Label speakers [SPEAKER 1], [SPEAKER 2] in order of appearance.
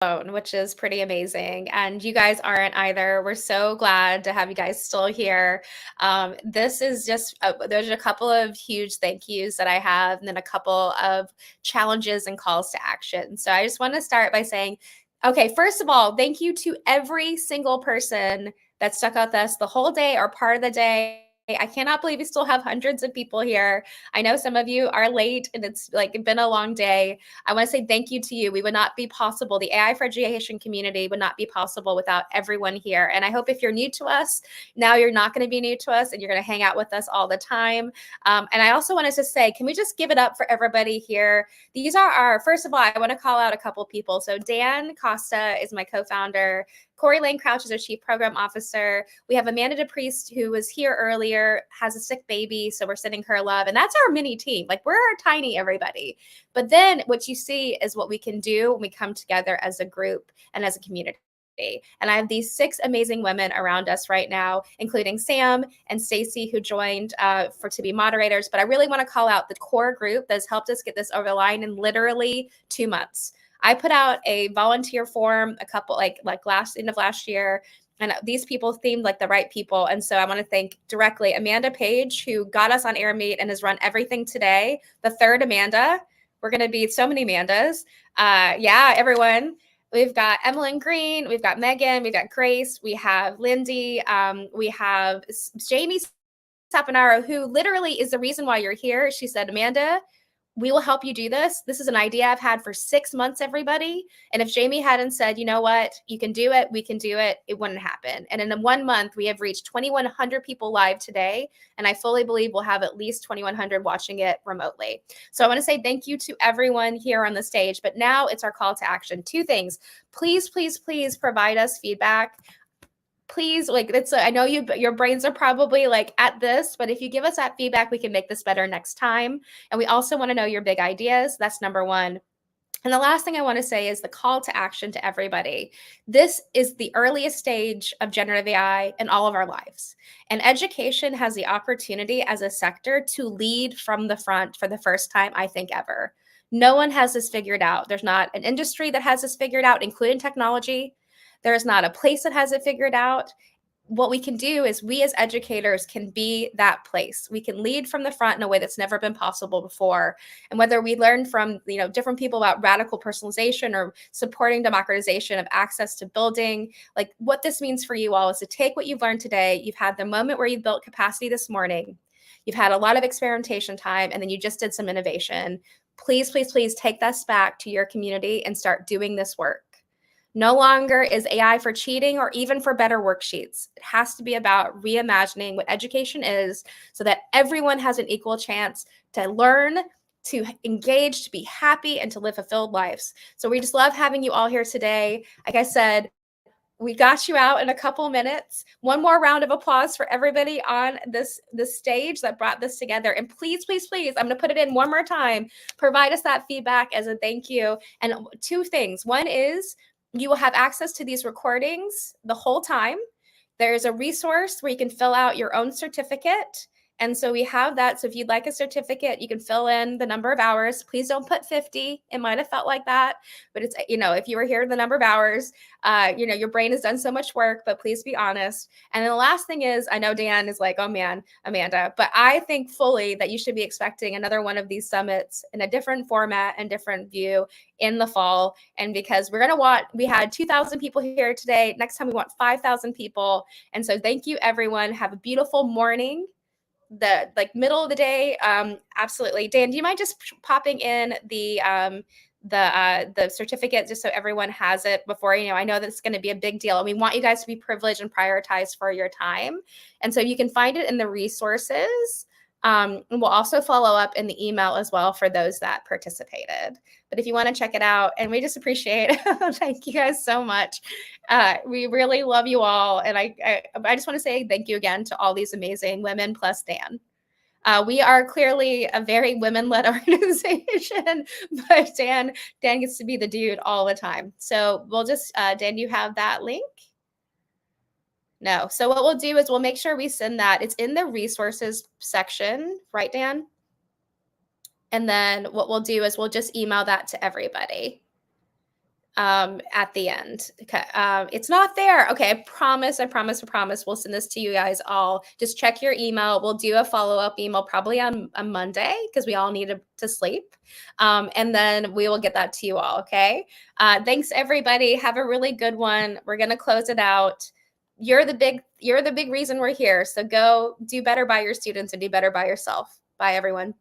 [SPEAKER 1] which is pretty amazing. And you guys aren't either. We're so glad to have you guys still here. This is just, there's a couple of huge thank yous that I have, and then a couple of challenges and calls to action. So I just want to start by saying, okay, first of all, thank you to every single person that stuck with us the whole day or part of the day. I cannot believe we still have hundreds of people here. I know some of you are late and it's like been a long day. I want to say thank you to you. We would not be possible. The AI for Education community would not be possible without everyone here. And I hope if you're new to us, now you're not going to be new to us and you're going to hang out with us all the time. And I also wanted to say, can we just give it up for everybody here? These are our, first of all, I want to call out a couple people. So Dan Costa is my co-founder. Corey Lane Crouch is our Chief Program Officer. We have Amanda DePriest, who was here earlier, has a sick baby, so we're sending her love. And that's our mini team. Like, we're tiny, everybody. But then what you see is what we can do when we come together as a group and as a community. And I have these 6 amazing women around us right now, including Sam and Stacy, who joined to be moderators. But I really want to call out the core group that's helped us get this over the line in literally 2 months. I put out a volunteer form a couple like end of last year, and these people seemed like the right people. And so I want to thank directly Amanda Page, who got us on AirMeet and has run everything today. The third Amanda. We're going to be so many Amandas. Yeah, everyone. We've got Emmeline Green, we've got Megan, we've got Grace, we have Lindy, we have Jamie Saponaro, who literally is the reason why you're here. She said, Amanda, we will help you do this. This is an idea I've had for 6 months, everybody. And if Jamie hadn't said, you know what, you can do it, we can do it, it wouldn't happen. And in 1 month, we have reached 2,100 people live today. And I fully believe we'll have at least 2,100 watching it remotely. So I want to say thank you to everyone here on the stage. But now it's our call to action. 2 things. Please, please, please provide us feedback. Please, like, I know your brains are probably like at this, but if you give us that feedback, we can make this better next time. And we also want to know your big ideas. That's number 1. And the last thing I want to say is the call to action to everybody. This is the earliest stage of generative AI in all of our lives. And education has the opportunity as a sector to lead from the front for the first time, I think, ever. No one has this figured out. There's not an industry that has this figured out, including technology. There's not a place that has it figured out. What we can do is we as educators can be that place. We can lead from the front in a way that's never been possible before. And whether we learn from different people about radical personalization or supporting democratization of access to building, like what this means for you all is to take what you've learned today. You've had the moment where you built capacity this morning. You've had a lot of experimentation time, and then you just did some innovation. Please, please, please take this back to your community and start doing this work. No longer is AI for cheating or even for better worksheets. It has to be about reimagining what education is so that everyone has an equal chance to learn, to engage, to be happy, and to live fulfilled lives. So we just love having you all here today. Like I said, we got you out in a couple minutes. One more round of applause for everybody on this stage that brought this together. And please, please, please, I'm going to put it in one more time. Provide us that feedback as a thank you. And 2 things. One is you will have access to these recordings the whole time. There's a resource where you can fill out your own certificate. And so we have that. So if you'd like a certificate, you can fill in the number of hours. Please don't put 50. It might have felt like that, but it's, if you were here the number of hours, your brain has done so much work, but please be honest. And then the last thing is, I know Dan is like, oh man, Amanda, but I think fully that you should be expecting another one of these summits in a different format and different view in the fall. And because we had 2,000 people here today. Next time we want 5,000 people. And so thank you, everyone. Have a beautiful morning. The middle of the day. Absolutely. Dan, do you mind just popping in the certificate just so everyone has it before, I know that's going to be a big deal. And we want you guys to be privileged and prioritized for your time. And so you can find it in the resources. And we'll also follow up in the email as well for those that participated. But if you want to check it out, and we just appreciate it. Thank you guys so much. We really love you all. And I just want to say thank you again to all these amazing women plus Dan. We are clearly a very women-led organization, but Dan gets to be the dude all the time. So we'll just, Dan, you have that link? No. So what we'll do is we'll make sure we send that. It's in the resources section, right, Dan? And then what we'll do is we'll just email that to everybody. at the end. Okay. It's not there. Okay. I promise. I promise. I promise. We'll send this to you guys all. Just check your email. We'll do a follow-up email probably on a Monday because we all need to sleep. And then we will get that to you all. Okay. Thanks everybody. Have a really good one. We're going to close it out. You're the big reason we're here. So go do better by your students and do better by yourself. Bye everyone.